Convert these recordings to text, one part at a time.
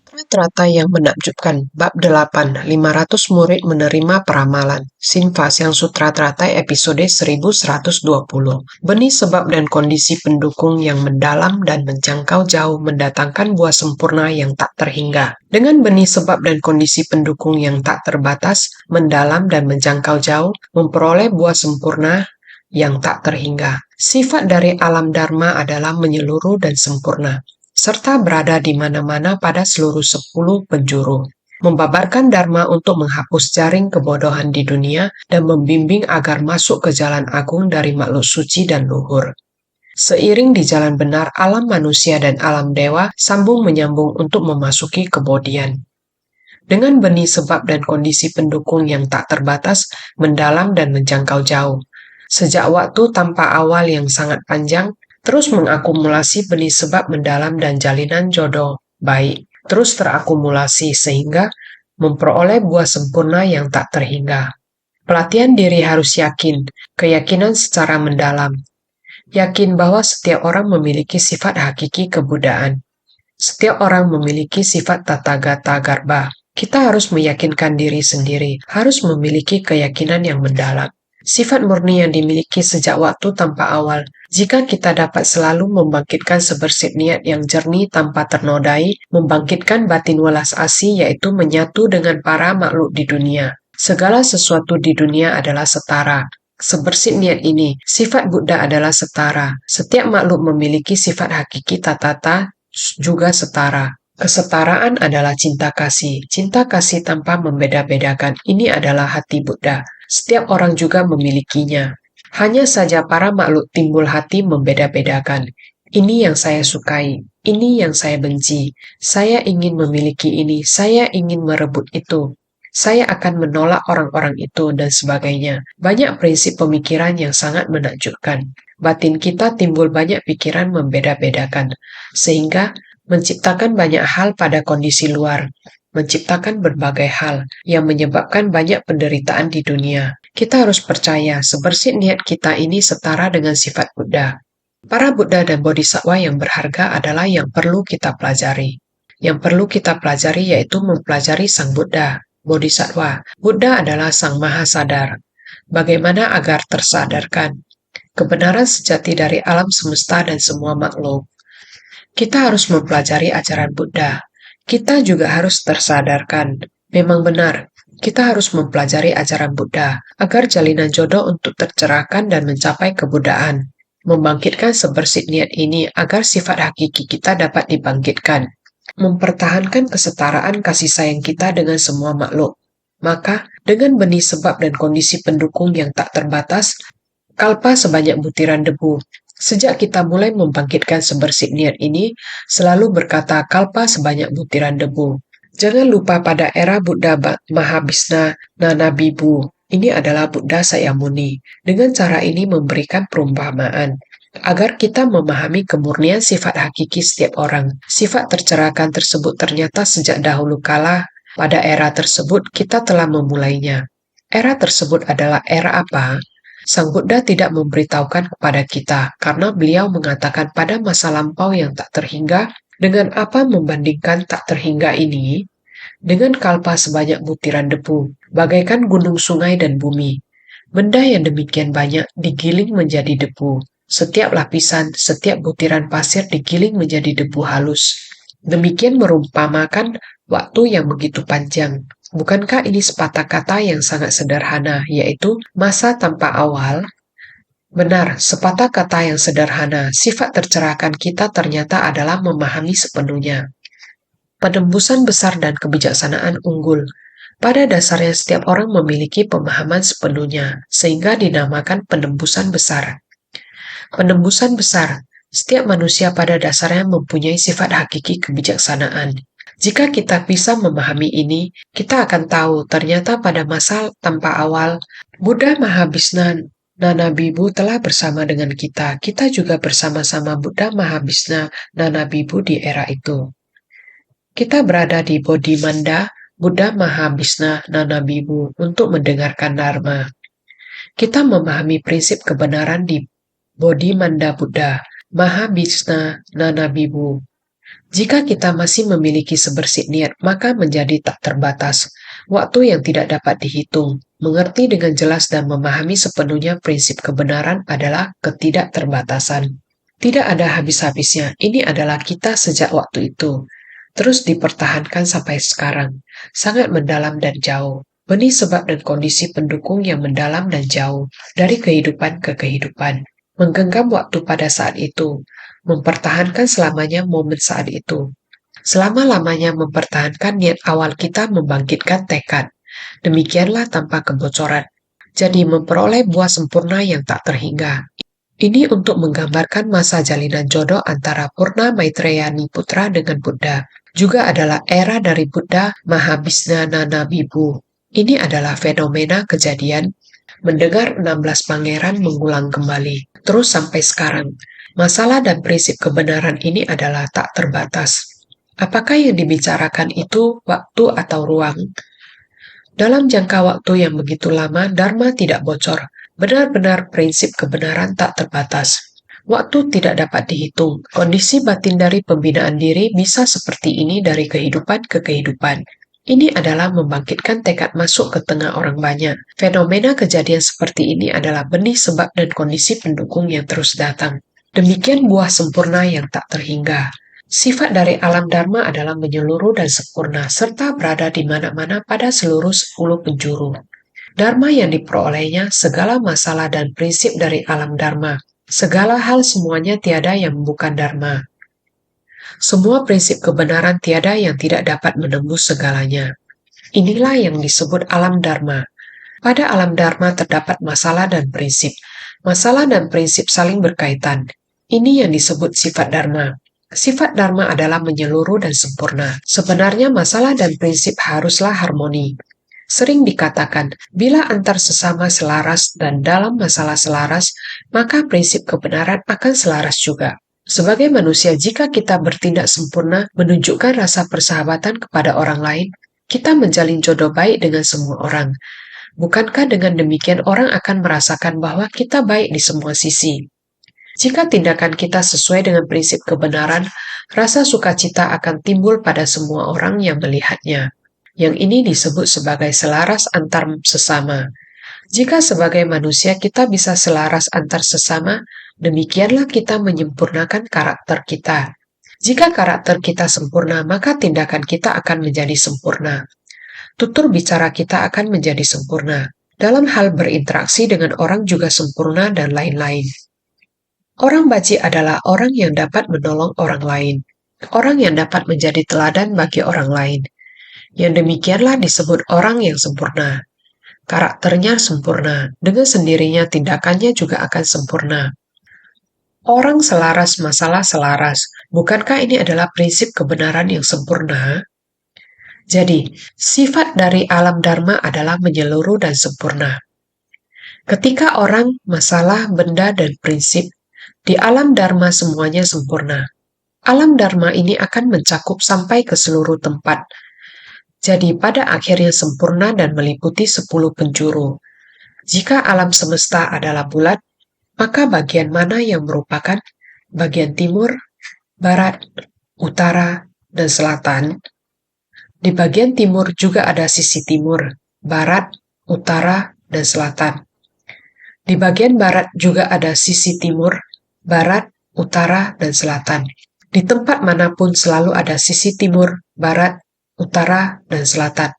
Trata yang menakjubkan. Bab 8. 500 murid menerima peramalan. Sinfas yang Sutratratai episode 1120. Benih sebab dan kondisi pendukung yang mendalam dan menjangkau jauh mendatangkan buah sempurna yang tak terhingga. Dengan benih sebab dan kondisi pendukung yang tak terbatas, mendalam dan menjangkau jauh, memperoleh buah sempurna yang tak terhingga. Sifat dari alam dharma adalah menyeluruh dan sempurna, serta berada di mana-mana pada seluruh 10 penjuru, membabarkan dharma untuk menghapus jaring kebodohan di dunia dan membimbing agar masuk ke jalan agung dari makhluk suci dan luhur. Seiring di jalan benar, alam manusia dan alam dewa sambung menyambung untuk memasuki kebodian. Dengan benih sebab dan kondisi pendukung yang tak terbatas, mendalam dan menjangkau jauh. Sejak waktu tanpa awal yang sangat panjang, terus mengakumulasi benih sebab mendalam dan jalinan jodoh baik, terus terakumulasi sehingga memperoleh buah sempurna yang tak terhingga. Pelatihan diri harus yakin, keyakinan secara mendalam. Yakin bahwa setiap orang memiliki sifat hakiki kebudaan. Setiap orang memiliki sifat tathagata garba. Kita harus meyakinkan diri sendiri, harus memiliki keyakinan yang mendalam. Sifat murni yang dimiliki sejak waktu tanpa awal. Jika kita dapat selalu membangkitkan sebersih niat yang jernih tanpa ternodai, membangkitkan batin welas asih yaitu menyatu dengan para makhluk di dunia. Segala sesuatu di dunia adalah setara. Sebersih niat ini, sifat Buddha adalah setara. Setiap makhluk memiliki sifat hakiki tatata juga setara. Kesetaraan adalah cinta kasih. Cinta kasih tanpa membeda-bedakan. Ini adalah hati Buddha. Setiap orang juga memilikinya. Hanya saja para makhluk timbul hati membeda-bedakan. Ini yang saya sukai, ini yang saya benci. Saya ingin memiliki ini, saya ingin merebut itu. Saya akan menolak orang-orang itu, dan sebagainya. Banyak prinsip pemikiran yang sangat menakjubkan. Batin kita timbul banyak pikiran membeda-bedakan, sehingga menciptakan banyak hal pada kondisi luar, menciptakan berbagai hal yang menyebabkan banyak penderitaan di dunia. Kita harus percaya sebersih niat kita ini setara dengan sifat Buddha. Para Buddha dan Bodhisattva yang berharga adalah yang perlu kita pelajari. Yang perlu kita pelajari yaitu mempelajari Sang Buddha, Bodhisattva. Buddha adalah Sang Maha Sadar. Bagaimana agar tersadarkan kebenaran sejati dari alam semesta dan semua makhluk? Kita harus mempelajari ajaran Buddha. Kita juga harus tersadarkan. Memang benar, kita harus mempelajari ajaran Buddha agar jalinan jodoh untuk tercerahkan dan mencapai kebuddhaan. Membangkitkan sebersih niat ini agar sifat hakiki kita dapat dibangkitkan. Mempertahankan kesetaraan kasih sayang kita dengan semua makhluk. Maka, dengan benih sebab dan kondisi pendukung yang tak terbatas, kalpa sebanyak butiran debu. Sejak kita mulai membangkitkan sebersih niat ini, selalu berkata kalpa sebanyak butiran debu. Jangan lupa pada era Buddha Mahabhisna Nanabibu. Ini adalah Buddha Sayamuni. Dengan cara ini memberikan perumpamaan agar kita memahami kemurnian sifat hakiki setiap orang. Sifat tercerahkan tersebut ternyata sejak dahulu kala, pada era tersebut kita telah memulainya. Era tersebut adalah era apa? Sang Buddha tidak memberitahukan kepada kita karena beliau mengatakan pada masa lampau yang tak terhingga, dengan apa membandingkan tak terhingga ini? Dengan kalpa sebanyak butiran debu, bagaikan gunung, sungai, dan bumi. Benda yang demikian banyak digiling menjadi debu. Setiap lapisan, setiap butiran pasir digiling menjadi debu halus. Demikian merumpamakan waktu yang begitu panjang. Bukankah ini sepatah kata yang sangat sederhana, yaitu masa tanpa awal? Benar, sepatah kata yang sederhana. Sifat tercerahkan kita ternyata adalah memahami sepenuhnya. Penembusan besar dan kebijaksanaan unggul. Pada dasarnya setiap orang memiliki pemahaman sepenuhnya, sehingga dinamakan penembusan besar. Penembusan besar. Setiap manusia pada dasarnya mempunyai sifat hakiki kebijaksanaan. Jika kita bisa memahami ini, kita akan tahu ternyata pada masa tanpa awal, Buddha Mahabhisna Nanabibu telah bersama dengan kita. Kita juga bersama-sama Buddha Mahabhisna Nanabibu di era itu. Kita berada di Bodhimanda Buddha Mahabhisna Nanabibu untuk mendengarkan Dharma. Kita memahami prinsip kebenaran di Bodhimanda Buddha Mahabhisna Nanabibu. Jika kita masih memiliki sebersih niat, maka menjadi tak terbatas. Waktu yang tidak dapat dihitung. Mengerti dengan jelas dan memahami sepenuhnya prinsip kebenaran adalah ketidakterbatasan. Tidak ada habis-habisnya. Ini adalah kita sejak waktu itu. Terus dipertahankan sampai sekarang. Sangat mendalam dan jauh. Benih sebab dan kondisi pendukung yang mendalam dan jauh. Dari kehidupan ke kehidupan. Menggenggam waktu pada saat itu. Mempertahankan selamanya momen saat itu. Selama-lamanya mempertahankan niat awal kita membangkitkan tekad. Demikianlah tanpa kebocoran. Jadi memperoleh buah sempurna yang tak terhingga. Ini untuk menggambarkan masa jalinan jodoh antara Purna Maitreyani Putra dengan Buddha. Juga adalah era dari Buddha Mahabhisnana Bibu. Ini adalah fenomena kejadian mendengar 16 pangeran mengulang kembali. Terus sampai sekarang. Masalah dan prinsip kebenaran ini adalah tak terbatas. Apakah yang dibicarakan itu waktu atau ruang? Dalam jangka waktu yang begitu lama, Dharma tidak bocor. Benar-benar prinsip kebenaran tak terbatas. Waktu tidak dapat dihitung. Kondisi batin dari pembinaan diri bisa seperti ini dari kehidupan ke kehidupan. Ini adalah membangkitkan tekad masuk ke tengah orang banyak. Fenomena kejadian seperti ini adalah benih sebab dan kondisi pendukung yang terus datang. Demikian buah sempurna yang tak terhingga. Sifat dari alam Dharma adalah menyeluruh dan sempurna, serta berada di mana-mana pada seluruh 10 penjuru. Dharma yang diperolehnya, segala masalah dan prinsip dari alam Dharma. Segala hal semuanya tiada yang bukan Dharma. Semua prinsip kebenaran tiada yang tidak dapat menembus segalanya. Inilah yang disebut alam Dharma. Pada alam Dharma terdapat masalah dan prinsip. Masalah dan prinsip saling berkaitan. Ini yang disebut sifat Dharma. Sifat Dharma adalah menyeluruh dan sempurna. Sebenarnya masalah dan prinsip haruslah harmoni. Sering dikatakan, bila antar sesama selaras dan dalam masalah selaras, maka prinsip kebenaran akan selaras juga. Sebagai manusia, jika kita bertindak sempurna, menunjukkan rasa persahabatan kepada orang lain, kita menjalin jodoh baik dengan semua orang. Bukankah dengan demikian orang akan merasakan bahwa kita baik di semua sisi? Jika tindakan kita sesuai dengan prinsip kebenaran, rasa sukacita akan timbul pada semua orang yang melihatnya. Yang ini disebut sebagai selaras antar sesama. Jika sebagai manusia kita bisa selaras antar sesama, demikianlah kita menyempurnakan karakter kita. Jika karakter kita sempurna, maka tindakan kita akan menjadi sempurna. Tutur bicara kita akan menjadi sempurna. Dalam hal berinteraksi dengan orang juga sempurna dan lain-lain. Orang baji adalah orang yang dapat menolong orang lain. Orang yang dapat menjadi teladan bagi orang lain. Yang demikianlah disebut orang yang sempurna. Karakternya sempurna, dengan sendirinya tindakannya juga akan sempurna. Orang selaras, masalah selaras. Bukankah ini adalah prinsip kebenaran yang sempurna? Jadi, sifat dari alam Dharma adalah menyeluruh dan sempurna. Ketika orang, masalah, benda, dan prinsip, di alam Dharma semuanya sempurna. Alam Dharma ini akan mencakup sampai ke seluruh tempat. Jadi pada akhirnya sempurna dan meliputi 10 penjuru. Jika alam semesta adalah bulat, maka bagian mana yang merupakan bagian timur, barat, utara, dan selatan? Di bagian timur juga ada sisi timur, barat, utara, dan selatan. Di bagian barat juga ada sisi timur, barat, utara, dan selatan. Di tempat manapun selalu ada sisi timur, barat, utara, dan selatan.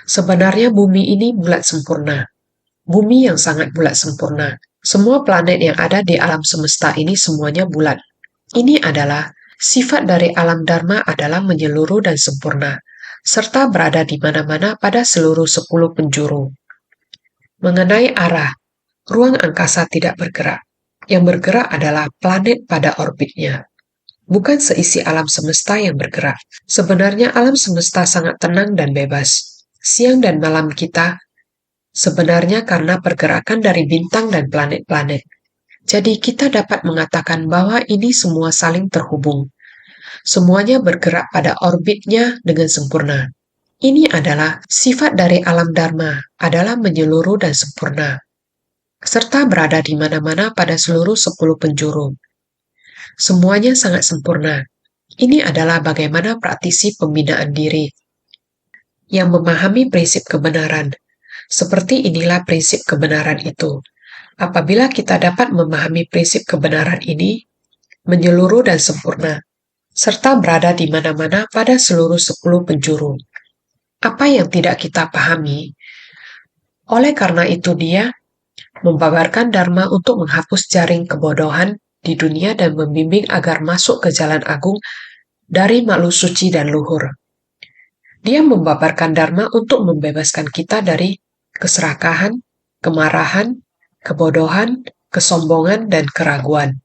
Sebenarnya bumi ini bulat sempurna. Bumi yang sangat bulat sempurna. Semua planet yang ada di alam semesta ini semuanya bulat. Ini adalah sifat dari alam Dharma adalah menyeluruh dan sempurna, serta berada di mana-mana pada seluruh 10 penjuru. Mengenai arah, ruang angkasa tidak bergerak. Yang bergerak adalah planet pada orbitnya. Bukan seisi alam semesta yang bergerak. Sebenarnya alam semesta sangat tenang dan bebas. Siang dan malam kita sebenarnya karena pergerakan dari bintang dan planet-planet. Jadi kita dapat mengatakan bahwa ini semua saling terhubung. Semuanya bergerak pada orbitnya dengan sempurna. Ini adalah sifat dari alam Dharma, adalah menyeluruh dan sempurna, serta berada di mana-mana pada seluruh 10 penjuru. Semuanya sangat sempurna. Ini adalah bagaimana praktisi pembinaan diri yang memahami prinsip kebenaran. Seperti inilah prinsip kebenaran itu. Apabila kita dapat memahami prinsip kebenaran ini, menyeluruh dan sempurna, serta berada di mana-mana pada seluruh 10 penjuru. Apa yang tidak kita pahami, oleh karena itu dia membabarkan Dharma untuk menghapus jaring kebodohan di dunia dan membimbing agar masuk ke jalan agung dari makhluk suci dan luhur. Dia membabarkan Dharma untuk membebaskan kita dari keserakahan, kemarahan, kebodohan, kesombongan, dan keraguan.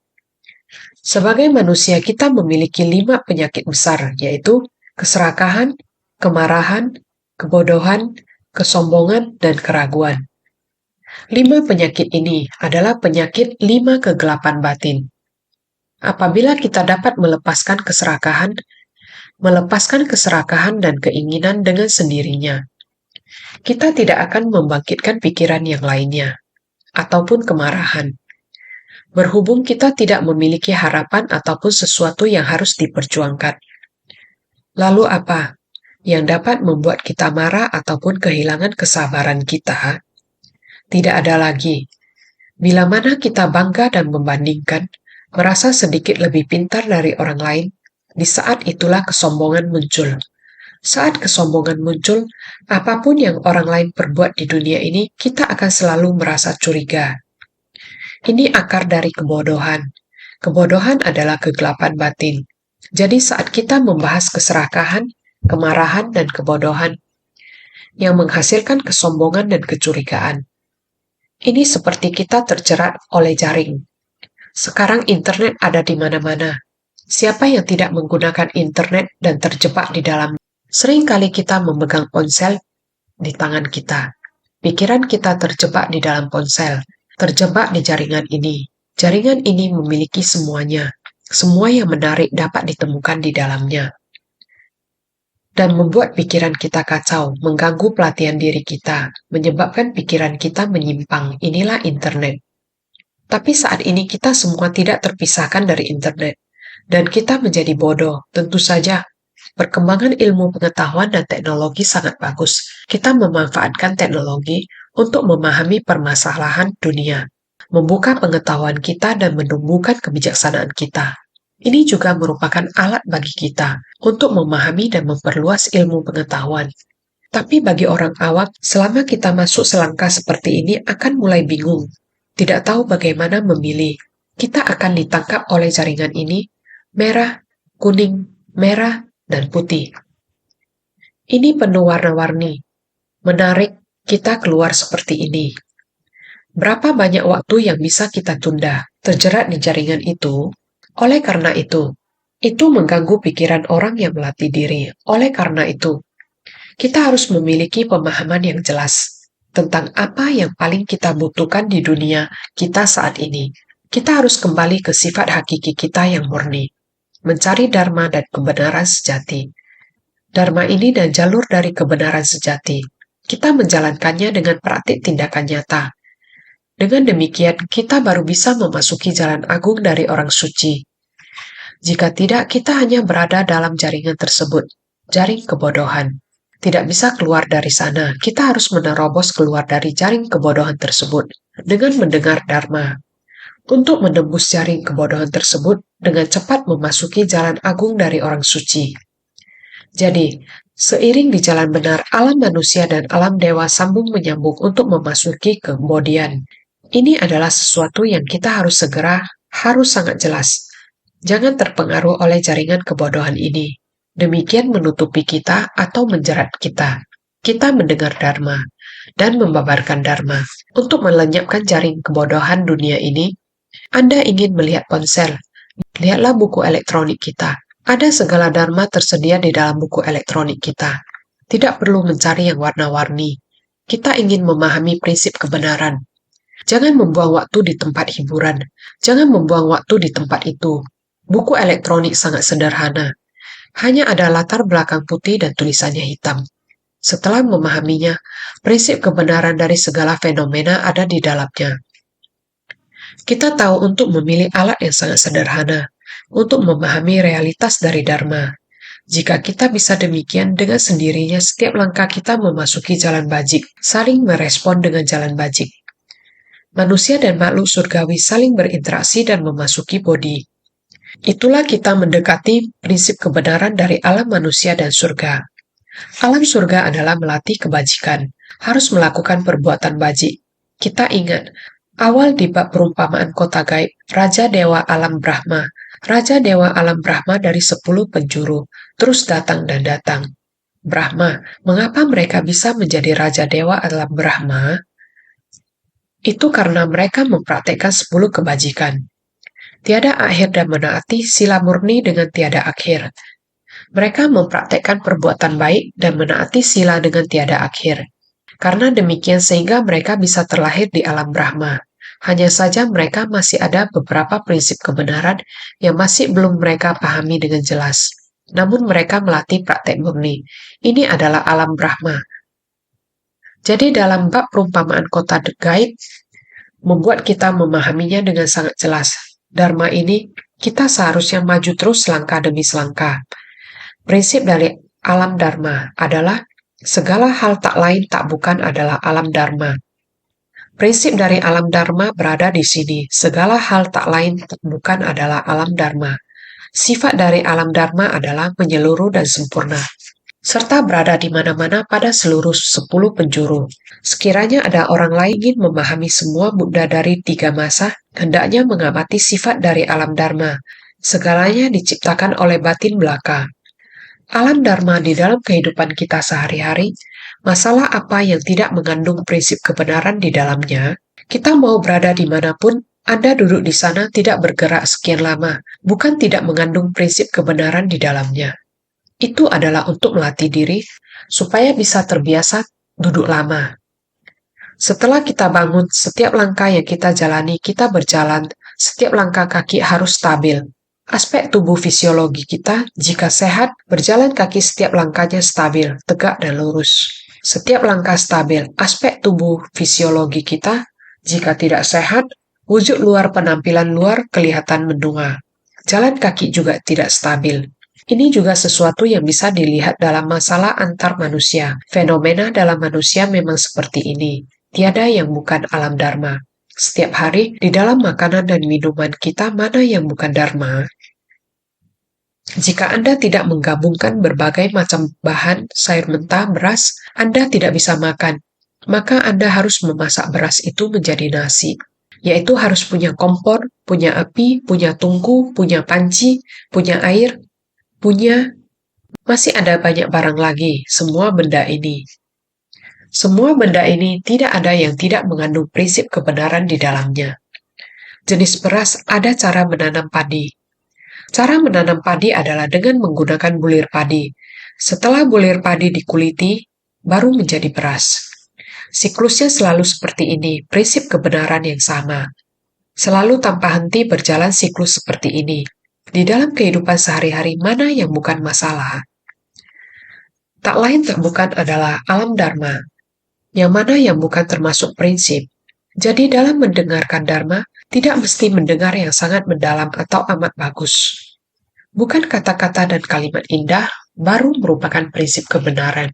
Sebagai manusia kita memiliki 5 penyakit besar, yaitu keserakahan, kemarahan, kebodohan, kesombongan, dan keraguan. 5 penyakit ini adalah penyakit 5 kegelapan batin. Apabila kita dapat melepaskan keserakahan dan keinginan dengan sendirinya, kita tidak akan membangkitkan pikiran yang lainnya, ataupun kemarahan. Berhubung kita tidak memiliki harapan ataupun sesuatu yang harus diperjuangkan. Lalu apa yang dapat membuat kita marah ataupun kehilangan kesabaran kita? Tidak ada lagi. Bila mana kita bangga dan membandingkan, merasa sedikit lebih pintar dari orang lain, di saat itulah kesombongan muncul. Saat kesombongan muncul, apapun yang orang lain perbuat di dunia ini, kita akan selalu merasa curiga. Ini akar dari kebodohan. Kebodohan adalah kegelapan batin. Jadi saat kita membahas keserakahan, kemarahan, dan kebodohan yang menghasilkan kesombongan dan kecurigaan, ini seperti kita terjerat oleh jaring. Sekarang internet ada di mana-mana. Siapa yang tidak menggunakan internet dan terjebak di dalam? Seringkali kita memegang ponsel di tangan kita. Pikiran kita terjebak di dalam ponsel, terjebak di jaringan ini. Jaringan ini memiliki semuanya. Semua yang menarik dapat ditemukan di dalamnya. Dan membuat pikiran kita kacau, mengganggu pelatihan diri kita, menyebabkan pikiran kita menyimpang. Inilah internet. Tapi saat ini kita semua tidak terpisahkan dari internet. Dan kita menjadi bodoh, tentu saja. Perkembangan ilmu pengetahuan dan teknologi sangat bagus. Kita memanfaatkan teknologi untuk memahami permasalahan dunia, membuka pengetahuan kita dan menumbuhkan kebijaksanaan kita. Ini juga merupakan alat bagi kita untuk memahami dan memperluas ilmu pengetahuan. Tapi bagi orang awam, selama kita masuk selangkah seperti ini akan mulai bingung, tidak tahu bagaimana memilih. Kita akan ditangkap oleh jaringan ini, merah, kuning, merah, dan putih. Ini penuh warna-warni, menarik kita keluar seperti ini. Berapa banyak waktu yang bisa kita tunda, terjerat di jaringan itu? Oleh karena itu mengganggu pikiran orang yang melatih diri. Oleh karena itu, kita harus memiliki pemahaman yang jelas tentang apa yang paling kita butuhkan di dunia kita saat ini. Kita harus kembali ke sifat hakiki kita yang murni, mencari dharma dan kebenaran sejati. Dharma ini dan jalur dari kebenaran sejati. Kita menjalankannya dengan praktik tindakan nyata. Dengan demikian, kita baru bisa memasuki jalan agung dari orang suci. Jika tidak, kita hanya berada dalam jaringan tersebut, jaring kebodohan. Tidak bisa keluar dari sana, kita harus menerobos keluar dari jaring kebodohan tersebut dengan mendengar Dharma. Untuk menembus jaring kebodohan tersebut, dengan cepat memasuki jalan agung dari orang suci. Jadi, seiring di jalan benar, alam manusia dan alam dewa sambung menyambung untuk memasuki kebodian. Ini adalah sesuatu yang kita harus sangat jelas. Jangan terpengaruh oleh jaringan kebodohan ini. Demikian menutupi kita atau menjerat kita. Kita mendengar Dharma dan membabarkan Dharma. Untuk melenyapkan jaring kebodohan dunia ini, Anda ingin melihat ponsel. Lihatlah buku elektronik kita. Ada segala Dharma tersedia di dalam buku elektronik kita. Tidak perlu mencari yang warna-warni. Kita ingin memahami prinsip kebenaran. Jangan membuang waktu di tempat hiburan. Jangan membuang waktu di tempat itu. Buku elektronik sangat sederhana. Hanya ada latar belakang putih dan tulisannya hitam. Setelah memahaminya, prinsip kebenaran dari segala fenomena ada di dalamnya. Kita tahu untuk memilih alat yang sangat sederhana. untuk memahami realitas dari Dharma. Jika kita bisa demikian, dengan sendirinya setiap langkah kita memasuki jalan bajik, saling merespon dengan jalan bajik. Manusia dan makhluk surgawi saling berinteraksi dan memasuki bodi. Itulah kita mendekati prinsip kebenaran dari alam manusia dan surga. Alam surga adalah melatih kebajikan, harus melakukan perbuatan bajik. Kita ingat, awal di bab perumpamaan kota gaib, Raja Dewa Alam Brahma. Raja Dewa Alam Brahma dari 10 penjuru, terus datang dan datang. Brahma, mengapa mereka bisa menjadi Raja Dewa Alam Brahma? Itu karena mereka mempraktekkan 10 kebajikan. Tiada akhir dan menaati sila murni dengan tiada akhir. Mereka mempraktekkan perbuatan baik dan menaati sila dengan tiada akhir. Karena demikian sehingga mereka bisa terlahir di alam Brahma. Hanya saja mereka masih ada beberapa prinsip kebenaran yang masih belum mereka pahami dengan jelas. Namun mereka melatih praktek murni. Ini adalah alam Brahma. Jadi dalam bab perumpamaan kota gaib, membuat kita memahaminya dengan sangat jelas. Dharma ini, kita seharusnya maju terus selangkah demi selangkah. Prinsip dari alam Dharma adalah segala hal tak lain tak bukan adalah alam Dharma. Prinsip dari alam Dharma berada di sini. Segala hal tak lain tak bukan adalah alam Dharma. Sifat dari alam Dharma adalah menyeluruh dan sempurna, serta berada di mana-mana pada seluruh 10 penjuru. Sekiranya ada orang lain ingin memahami semua Buddha dari 3 masa, hendaknya mengamati sifat dari alam Dharma. Segalanya diciptakan oleh batin belaka. Alam Dharma di dalam kehidupan kita sehari-hari, masalah apa yang tidak mengandung prinsip kebenaran di dalamnya, kita mau berada dimanapun, Anda duduk di sana tidak bergerak sekian lama, bukan tidak mengandung prinsip kebenaran di dalamnya. Itu adalah untuk melatih diri, supaya bisa terbiasa duduk lama. Setelah kita bangun, setiap langkah yang kita jalani, kita berjalan, setiap langkah kaki harus stabil. Aspek tubuh fisiologi kita, jika sehat, berjalan kaki setiap langkahnya stabil, tegak dan lurus. Setiap langkah stabil, aspek tubuh fisiologi kita, jika tidak sehat, wujud luar penampilan luar kelihatan mendunga. Jalan kaki juga tidak stabil. Ini juga sesuatu yang bisa dilihat dalam masalah antar manusia. Fenomena dalam manusia memang seperti ini. Tiada yang bukan alam Dharma. Setiap hari, di dalam makanan dan minuman kita, mana yang bukan Dharma? Jika Anda tidak menggabungkan berbagai macam bahan, sayur mentah, beras, Anda tidak bisa makan. Maka Anda harus memasak beras itu menjadi nasi. Yaitu harus punya kompor, punya api, punya tungku, punya panci, punya air, masih ada banyak barang lagi, semua benda ini. Semua benda ini tidak ada yang tidak mengandung prinsip kebenaran di dalamnya. Jenis beras ada cara menanam padi. Cara menanam padi adalah dengan menggunakan bulir padi. Setelah bulir padi dikuliti, baru menjadi beras. Siklusnya selalu seperti ini, prinsip kebenaran yang sama. Selalu tanpa henti berjalan siklus seperti ini. Di dalam kehidupan sehari-hari, mana yang bukan masalah? Tak lain tak bukan adalah alam Dharma, yang mana yang bukan termasuk prinsip. Jadi dalam mendengarkan Dharma, tidak mesti mendengar yang sangat mendalam atau amat bagus. Bukan kata-kata dan kalimat indah baru merupakan prinsip kebenaran.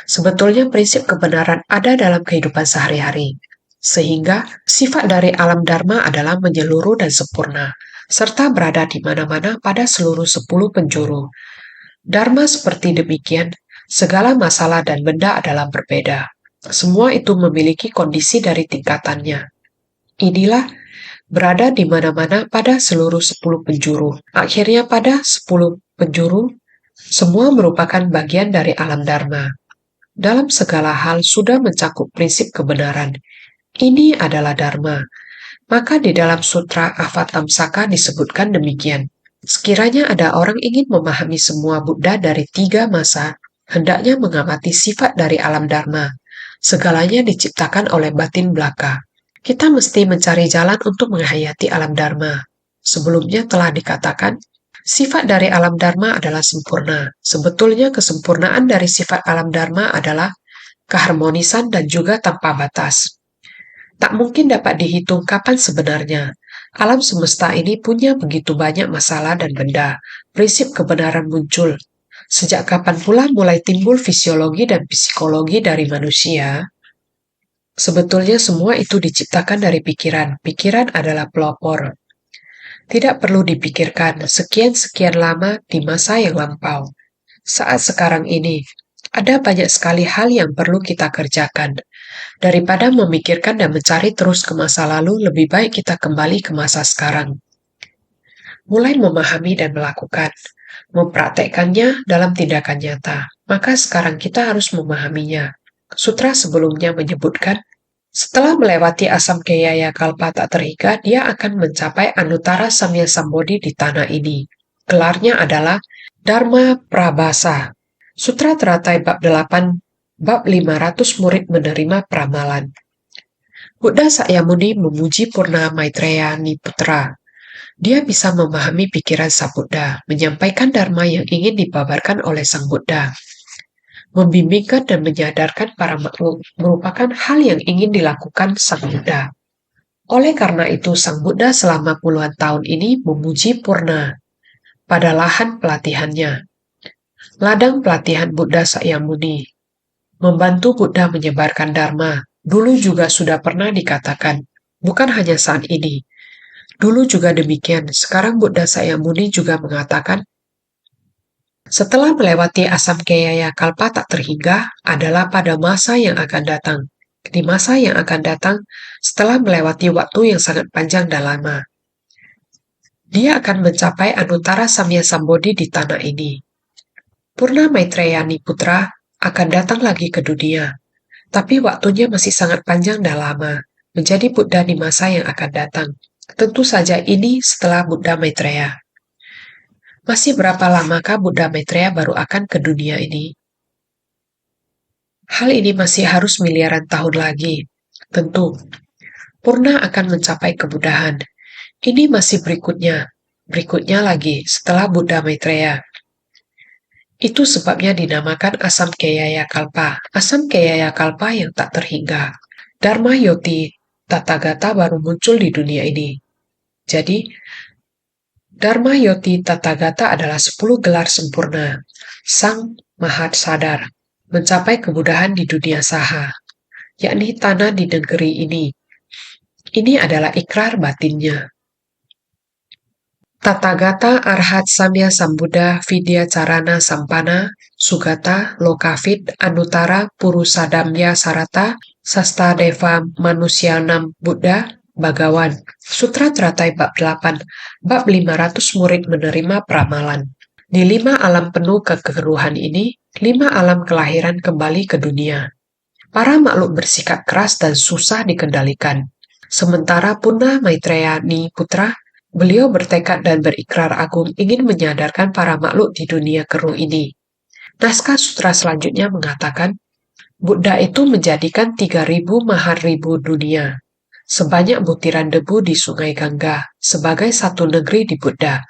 Sebetulnya prinsip kebenaran ada dalam kehidupan sehari-hari. Sehingga sifat dari alam Dharma adalah menyeluruh dan sempurna, serta berada di mana-mana pada seluruh 10 penjuru. Dharma seperti demikian, segala masalah dan benda adalah berbeda. Semua itu memiliki kondisi dari tingkatannya. Inilah berada di mana-mana pada seluruh 10 penjuru. Akhirnya pada 10 penjuru, semua merupakan bagian dari alam Dharma. Dalam segala hal sudah mencakup prinsip kebenaran. Ini adalah Dharma. Maka di dalam Sutra Avatamsaka disebutkan demikian. Sekiranya ada orang ingin memahami semua Buddha dari 3 masa, hendaknya mengamati sifat dari alam Dharma. Segalanya diciptakan oleh batin belaka. Kita mesti mencari jalan untuk menghayati alam Dharma. Sebelumnya telah dikatakan, sifat dari alam Dharma adalah sempurna. Sebetulnya kesempurnaan dari sifat alam Dharma adalah keharmonisan dan juga tanpa batas. Tak mungkin dapat dihitung kapan sebenarnya, Alam semesta ini punya begitu banyak masalah dan benda. Prinsip kebenaran muncul. Sejak kapan pula mulai timbul fisiologi dan psikologi dari manusia? Sebetulnya semua itu diciptakan dari pikiran. Pikiran adalah pelopor. Tidak perlu dipikirkan sekian-sekian lama di masa yang lampau. Saat sekarang ini, ada banyak sekali hal yang perlu kita kerjakan. Daripada memikirkan dan mencari terus ke masa lalu, lebih baik kita kembali ke masa sekarang. Mulai memahami dan melakukan, mempraktekkannya dalam tindakan nyata. Maka sekarang kita harus memahaminya. Sutra sebelumnya menyebutkan, setelah melewati asam keyaya kalpa tak terhingga, dia akan mencapai Anuttara Samya Sambodhi di tanah ini. Gelarnya adalah Dharma Prabhasa. Sutra Teratai bab 8, bab 500 murid menerima pramalan. Buddha Sakyamuni memuji Purna Maitreya Niputra. Dia bisa memahami pikiran Sang Buddha, menyampaikan dharma yang ingin dipaparkan oleh Sang Buddha. Membimbingkan dan menyadarkan para makhluk merupakan hal yang ingin dilakukan Sang Buddha. Oleh karena itu, Sang Buddha selama puluhan tahun ini memuji Purna pada lahan pelatihannya. Ladang pelatihan Buddha Sakyamuni membantu Buddha menyebarkan dharma. Dulu juga sudah pernah dikatakan, bukan hanya saat ini. Dulu juga demikian, sekarang Buddha Sakyamuni juga mengatakan, setelah melewati asam keyaya kalpa tak terhingga adalah pada masa yang akan datang. Di masa yang akan datang, setelah melewati waktu yang sangat panjang dan lama, dia akan mencapai Anuttara Samya Sambodhi di tanah ini. Purna Maitreya Niputra akan datang lagi ke dunia, tapi waktunya masih sangat panjang dan lama, menjadi Buddha di masa yang akan datang. Tentu saja ini setelah Buddha Maitreya. Masih berapa lamakah Buddha Maitreya baru akan ke dunia ini? Hal ini masih harus miliaran tahun lagi. Tentu, Purna akan mencapai kebudahan. Ini masih berikutnya lagi setelah Buddha Maitreya. Itu sebabnya dinamakan asam keyaya kalpa. Asam keyaya kalpa yang tak terhingga. Dharma Yoti Tathagata baru muncul di dunia ini. Jadi, Dharma Yoti Tathagata adalah 10 gelar sempurna. Sang Mahasadar mencapai kebudahan di dunia saha, yakni tanah di negeri ini. Ini adalah ikrar batinnya. Tathagata Arhat Samya Sambuddha Vidya Carana Sampana Sugata Lokavit Anuttara Purusadamya Sarata Sastadeva Manusyanam Buddha Bagawan. Sutra Teratai bab 8, bab 500 murid menerima pramalan. Di 5 alam penuh kekeruhan ini, 5 alam kelahiran kembali ke dunia. Para makhluk bersikap keras dan susah dikendalikan. Sementara Purna Maitreya Niputra, beliau bertekad dan berikrar agung ingin menyadarkan para makhluk di dunia keruh ini. Naskah sutra selanjutnya mengatakan, Buddha itu menjadikan 3.000 maharibu dunia, sebanyak butiran debu di sungai Gangga, sebagai satu negeri di Buddha.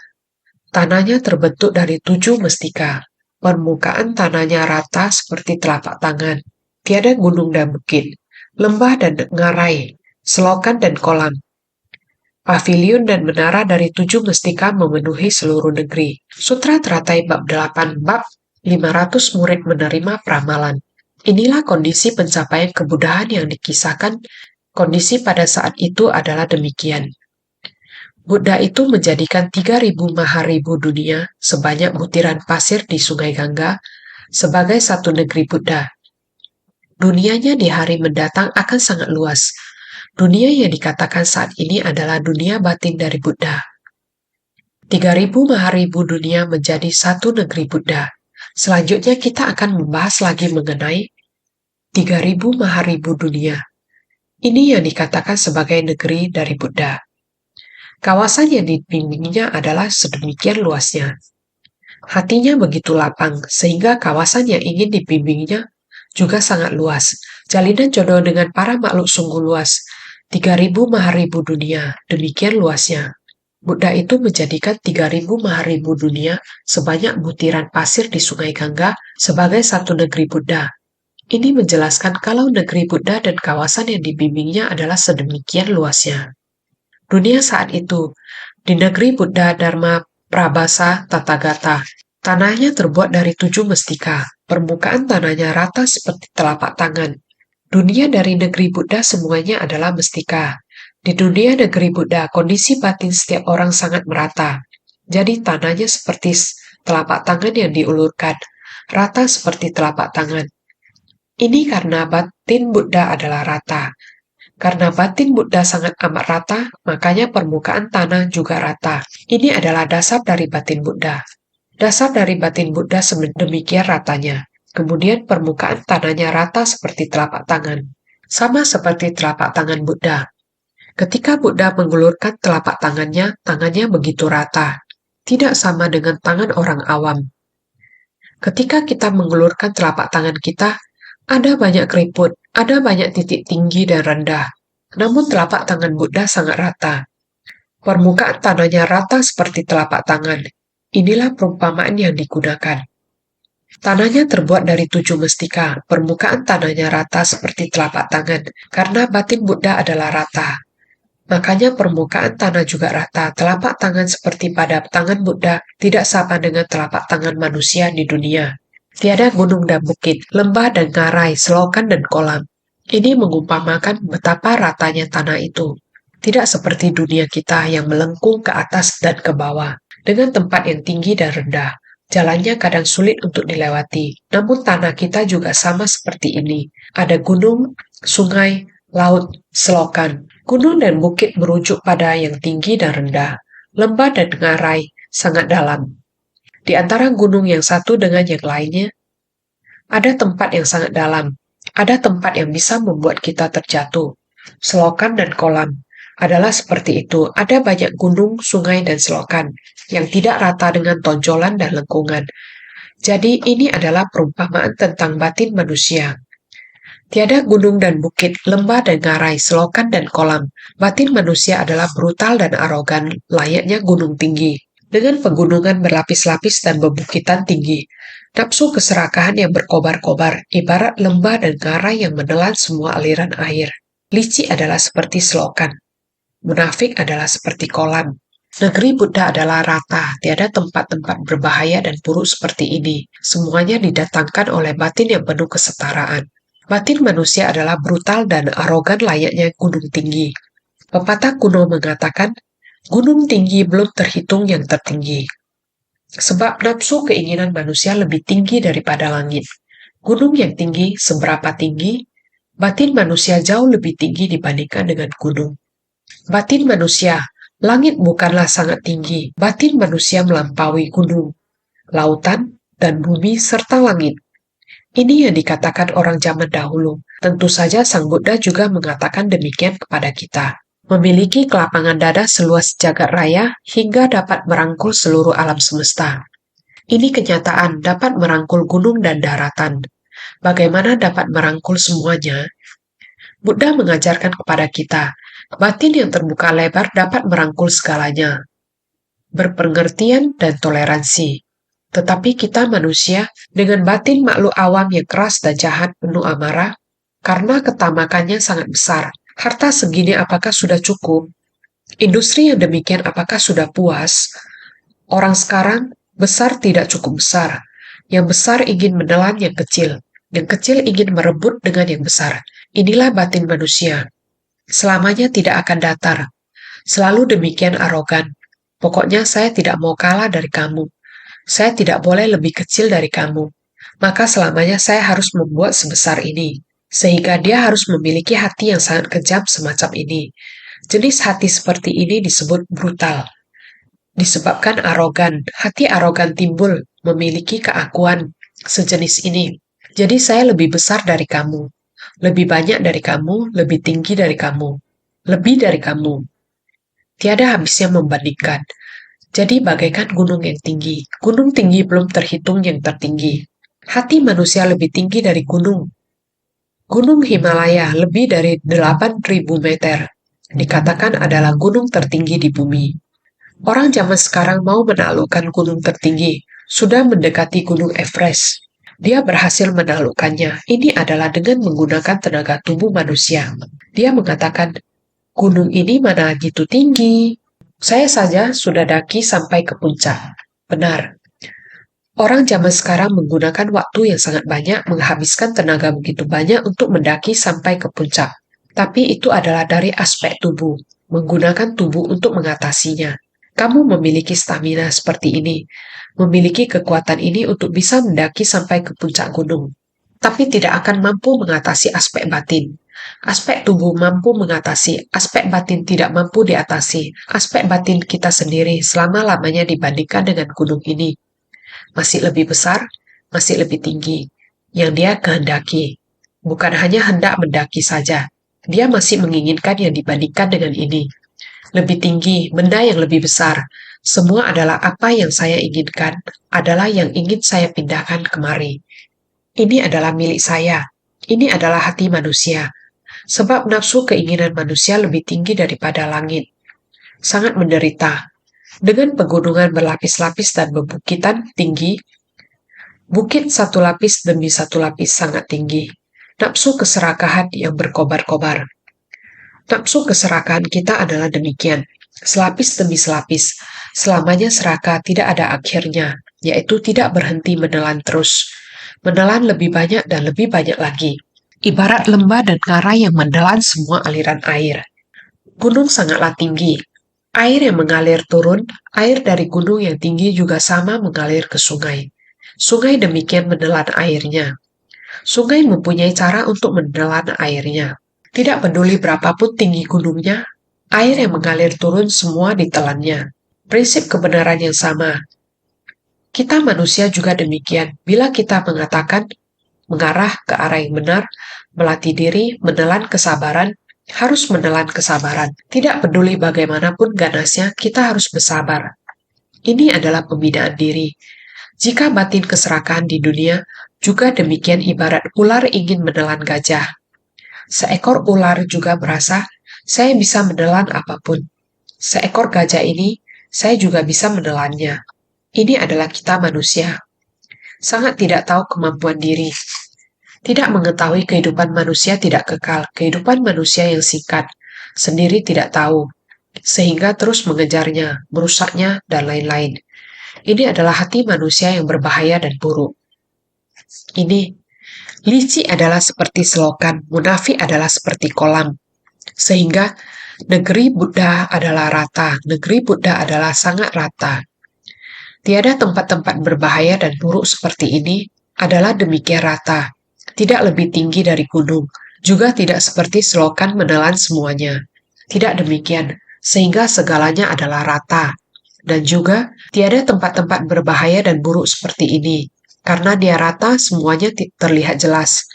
Tanahnya terbentuk dari 7 mestika. Permukaan tanahnya rata seperti telapak tangan. Tiada gunung dan bukit, lembah dan ngarai, selokan dan kolam. Paviliun dan menara dari 7 mestika memenuhi seluruh negeri. Sutra Teratai bab 8, bab 500 murid menerima pramalan. Inilah kondisi pencapaian kebudahan yang dikisahkan. Kondisi pada saat itu adalah demikian. Buddha itu menjadikan 3.000 maharibu dunia, sebanyak butiran pasir di sungai Gangga, sebagai satu negeri Buddha. Dunianya di hari mendatang akan sangat luas. Dunia yang dikatakan saat ini adalah dunia batin dari Buddha. 3.000 maharibu dunia menjadi satu negeri Buddha. Selanjutnya kita akan membahas lagi mengenai 3.000 maharibu dunia. Ini yang dikatakan sebagai negeri dari Buddha. Kawasan yang dibimbingnya adalah sedemikian luasnya. Hatinya begitu lapang, sehingga kawasan yang ingin dibimbingnya juga sangat luas. Jalinan jodoh dengan para makhluk sungguh luas. 3.000 maharibu dunia, demikian luasnya. Buddha itu menjadikan 3.000 maharibu dunia sebanyak butiran pasir di sungai Gangga sebagai satu negeri Buddha. Ini menjelaskan kalau negeri Buddha dan kawasan yang dibimbingnya adalah sedemikian luasnya. Dunia saat itu, di negeri Buddha Dharma Prabhasa Tathagata, tanahnya terbuat dari 7 mestika. Permukaan tanahnya rata seperti telapak tangan. Dunia dari negeri Buddha semuanya adalah mestika. Di dunia negeri Buddha, kondisi batin setiap orang sangat merata. Jadi tanahnya seperti telapak tangan yang diulurkan, rata seperti telapak tangan. Ini karena batin Buddha adalah rata. Karena batin Buddha sangat amat rata, makanya permukaan tanah juga rata. Ini adalah dasar dari batin Buddha. Dasar dari batin Buddha demikian ratanya. Kemudian permukaan tanahnya rata seperti telapak tangan. Sama seperti telapak tangan Buddha. Ketika Buddha mengulurkan telapak tangannya begitu rata. Tidak sama dengan tangan orang awam. Ketika kita mengulurkan telapak tangan kita, ada banyak keriput, ada banyak titik tinggi dan rendah. Namun telapak tangan Buddha sangat rata. Permukaan tanahnya rata seperti telapak tangan. Inilah perumpamaan yang digunakan. Tanahnya terbuat dari 7 mestika. Permukaan tanahnya rata seperti telapak tangan, karena batin Buddha adalah rata. Makanya permukaan tanah juga rata. Telapak tangan seperti pada tangan Buddha tidak sama dengan telapak tangan manusia di dunia. Tiada gunung dan bukit, lembah dan ngarai, selokan dan kolam. Ini mengumpamakan betapa ratanya tanah itu. Tidak seperti dunia kita yang melengkung ke atas dan ke bawah, dengan tempat yang tinggi dan rendah. Jalannya kadang sulit untuk dilewati, namun tanah kita juga sama seperti ini. Ada gunung, sungai, laut, selokan. Gunung dan bukit merujuk pada yang tinggi dan rendah. Lembah dan ngarai sangat dalam. Di antara gunung yang satu dengan yang lainnya, ada tempat yang sangat dalam. Ada tempat yang bisa membuat kita terjatuh. Selokan dan kolam adalah seperti itu. Ada banyak gunung, sungai, dan selokan yang tidak rata dengan tonjolan dan lengkungan. Jadi ini adalah perumpamaan tentang batin manusia. Tiada gunung dan bukit, lembah dan ngarai, selokan dan kolam. Batin manusia adalah brutal dan arogan, layaknya gunung tinggi, dengan pegunungan berlapis-lapis dan bebukitan tinggi. Nafsu keserakahan yang berkobar-kobar, ibarat lembah dan ngarai yang menelan semua aliran air. Licik adalah seperti selokan. Munafik adalah seperti kolam. Negeri Buddha adalah rata, tiada tempat-tempat berbahaya dan buruk seperti ini. Semuanya didatangkan oleh batin yang penuh kesetaraan. Batin manusia adalah brutal dan arogan layaknya gunung tinggi. Pepatah kuno mengatakan, gunung tinggi belum terhitung yang tertinggi. Sebab nafsu keinginan manusia lebih tinggi daripada langit. Gunung yang tinggi, seberapa tinggi, batin manusia jauh lebih tinggi dibandingkan dengan gunung. Batin manusia, langit bukanlah sangat tinggi. Batin manusia melampaui gunung, lautan, dan bumi serta langit. Ini yang dikatakan orang zaman dahulu. Tentu saja Sang Buddha juga mengatakan demikian kepada kita. Memiliki kelapangan dada seluas jagat raya hingga dapat merangkul seluruh alam semesta. Ini kenyataan dapat merangkul gunung dan daratan. Bagaimana dapat merangkul semuanya? Buddha mengajarkan kepada kita, batin yang terbuka lebar dapat merangkul segalanya. Berpengertian dan toleransi. Tetapi kita manusia dengan batin makhluk awam yang keras dan jahat penuh amarah, karena ketamakannya sangat besar. Harta segini apakah sudah cukup? Industri yang demikian apakah sudah puas? Orang sekarang besar tidak cukup besar. Yang besar ingin menelan yang kecil kecil ingin merebut dengan yang besar. Inilah batin manusia. Selamanya tidak akan datar. Selalu demikian arogan. Pokoknya saya tidak mau kalah dari kamu. Saya tidak boleh lebih kecil dari kamu. Maka selamanya saya harus membuat sebesar ini. Sehingga dia harus memiliki hati yang sangat kejam semacam ini. Jenis hati seperti ini disebut brutal. Disebabkan arogan, hati arogan timbul, memiliki keakuan sejenis ini. Jadi saya lebih besar dari kamu, lebih banyak dari kamu, lebih tinggi dari kamu, lebih dari kamu. Tiada habisnya membandingkan. Jadi bagaikan gunung yang tinggi. Gunung tinggi belum terhitung yang tertinggi. Hati manusia lebih tinggi dari gunung. Gunung Himalaya lebih dari 8.000 meter. Dikatakan adalah gunung tertinggi di bumi. Orang zaman sekarang mau menaklukkan gunung tertinggi. Sudah mendekati gunung Everest. Dia berhasil menaklukkannya. Ini adalah dengan menggunakan tenaga tubuh manusia. Dia mengatakan, Gunung ini mana gitu tinggi. Saya saja sudah daki sampai ke puncak. Benar, orang zaman sekarang menggunakan waktu yang sangat banyak, menghabiskan tenaga begitu banyak untuk mendaki sampai ke puncak. Tapi itu adalah dari aspek tubuh, menggunakan tubuh untuk mengatasinya. Kamu memiliki stamina seperti ini, memiliki kekuatan ini untuk bisa mendaki sampai ke puncak gunung. Tapi tidak akan mampu mengatasi aspek batin. Aspek tubuh mampu mengatasi, aspek batin tidak mampu diatasi. Aspek batin kita sendiri selama-lamanya dibandingkan dengan gunung ini masih lebih besar, masih lebih tinggi, yang dia kehendaki. Bukan hanya hendak mendaki saja, dia masih menginginkan yang dibandingkan dengan ini. Lebih tinggi, benda yang lebih besar. Semua adalah apa yang saya inginkan, adalah yang ingin saya pindahkan kemari. Ini adalah milik saya. Ini adalah hati manusia. Sebab nafsu keinginan manusia lebih tinggi daripada langit. Sangat menderita. Dengan pegunungan berlapis-lapis dan bebukitan tinggi, bukit satu lapis demi satu lapis sangat tinggi. Nafsu keserakahan yang berkobar-kobar. Nafsu keserakahan kita adalah demikian. Selapis demi selapis. Selamanya serakah tidak ada akhirnya, yaitu tidak berhenti menelan terus. Menelan lebih banyak dan lebih banyak lagi. Ibarat lembah dan ngarai yang menelan semua aliran air. Gunung sangatlah tinggi. Air yang mengalir turun, air dari gunung yang tinggi juga sama mengalir ke sungai. Sungai demikian menelan airnya. Sungai mempunyai cara untuk menelan airnya. Tidak peduli berapapun tinggi gunungnya, air yang mengalir turun semua ditelannya. Prinsip kebenaran yang sama. Kita manusia juga demikian. Bila kita mengatakan mengarah ke arah yang benar, melatih diri, menelan kesabaran, harus menelan kesabaran. Tidak peduli bagaimanapun ganasnya, kita harus bersabar. Ini adalah pembinaan diri. Jika batin keserakahan di dunia, juga demikian ibarat ular ingin menelan gajah. Seekor ular juga merasa, saya bisa menelan apapun. Seekor gajah ini, saya juga bisa menelannya. Ini adalah kita manusia. Sangat tidak tahu kemampuan diri. Tidak mengetahui kehidupan manusia tidak kekal, kehidupan manusia yang singkat, sendiri tidak tahu, sehingga terus mengejarnya, merusaknya, dan lain-lain. Ini adalah hati manusia yang berbahaya dan buruk. Ini, licik adalah seperti selokan, munafik adalah seperti kolam. Sehingga negeri Buddha adalah rata, negeri Buddha adalah sangat rata. Tiada tempat-tempat berbahaya dan buruk seperti ini adalah demikian rata. Tidak lebih tinggi dari gunung, juga tidak seperti selokan menelan semuanya. Tidak demikian, sehingga segalanya adalah rata. Dan juga, tiada tempat-tempat berbahaya dan buruk seperti ini. Karena dia rata, semuanya terlihat jelas.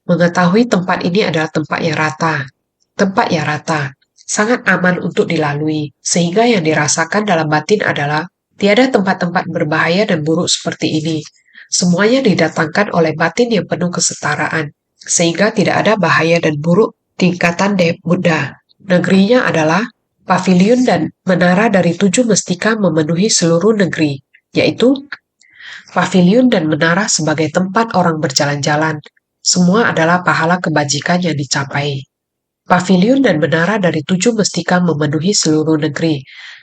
Mengetahui tempat ini adalah tempat yang rata. Tempat yang rata, sangat aman untuk dilalui, sehingga yang dirasakan dalam batin adalah tiada tempat-tempat berbahaya dan buruk seperti ini. Semuanya didatangkan oleh batin yang penuh kesetaraan, sehingga tidak ada bahaya dan buruk tingkatan Buddha. Negerinya adalah pavilion dan menara dari 7 mestika memenuhi seluruh negeri, yaitu pavilion dan menara sebagai tempat orang berjalan-jalan. Semua adalah pahala kebajikan yang dicapai. Pavilion dan menara dari 7 mestika memenuhi seluruh negeri.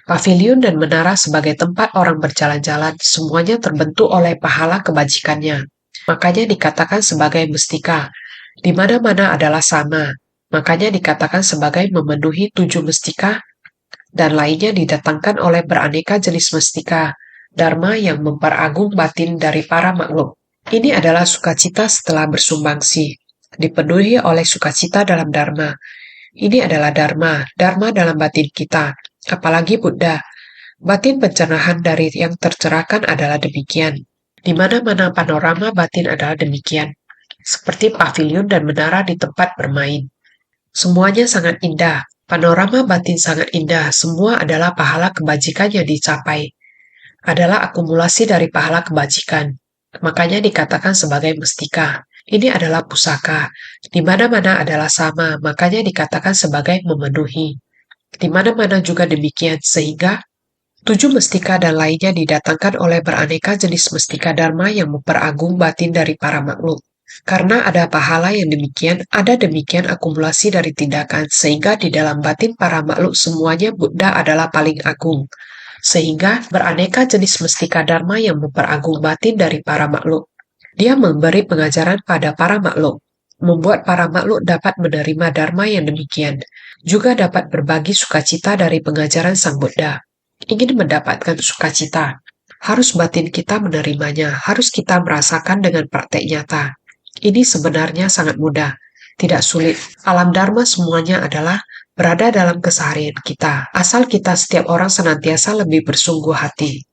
Pavilion dan menara sebagai tempat orang berjalan-jalan, semuanya terbentuk oleh pahala kebajikannya. Makanya dikatakan sebagai mestika. Di mana-mana adalah sama. Makanya dikatakan sebagai memenuhi 7 mestika, dan lainnya didatangkan oleh beraneka jenis mestika, dharma yang memperagung batin dari para makhluk. Ini adalah sukacita setelah bersumbangsi, dipenuhi oleh sukacita dalam dharma. Ini adalah dharma, dharma dalam batin kita. Apalagi Buddha, batin pencerahan dari yang tercerahkan adalah demikian. Di mana-mana panorama batin adalah demikian. Seperti pavilion dan menara di tempat bermain. Semuanya sangat indah. Panorama batin sangat indah. Semua adalah pahala kebajikan yang dicapai. Adalah akumulasi dari pahala kebajikan. Makanya dikatakan sebagai mestika. Ini adalah pusaka. Di mana-mana adalah sama. Makanya dikatakan sebagai memenuhi. Di mana-mana juga demikian, sehingga 7 mestika dan lainnya didatangkan oleh beraneka jenis mestika dharma yang memperagung batin dari para makhluk. Karena ada pahala yang demikian, ada demikian akumulasi dari tindakan, sehingga di dalam batin para makhluk semuanya Buddha adalah paling agung. Sehingga beraneka jenis mestika dharma yang memperagung batin dari para makhluk. Dia memberi pengajaran pada para makhluk, membuat para makhluk dapat menerima dharma yang demikian, juga dapat berbagi sukacita dari pengajaran Sang Buddha. Ingin mendapatkan sukacita, harus batin kita menerimanya, harus kita merasakan dengan praktek nyata. Ini sebenarnya sangat mudah, tidak sulit. Alam Dharma semuanya adalah berada dalam keseharian kita, asal kita setiap orang senantiasa lebih bersungguh hati.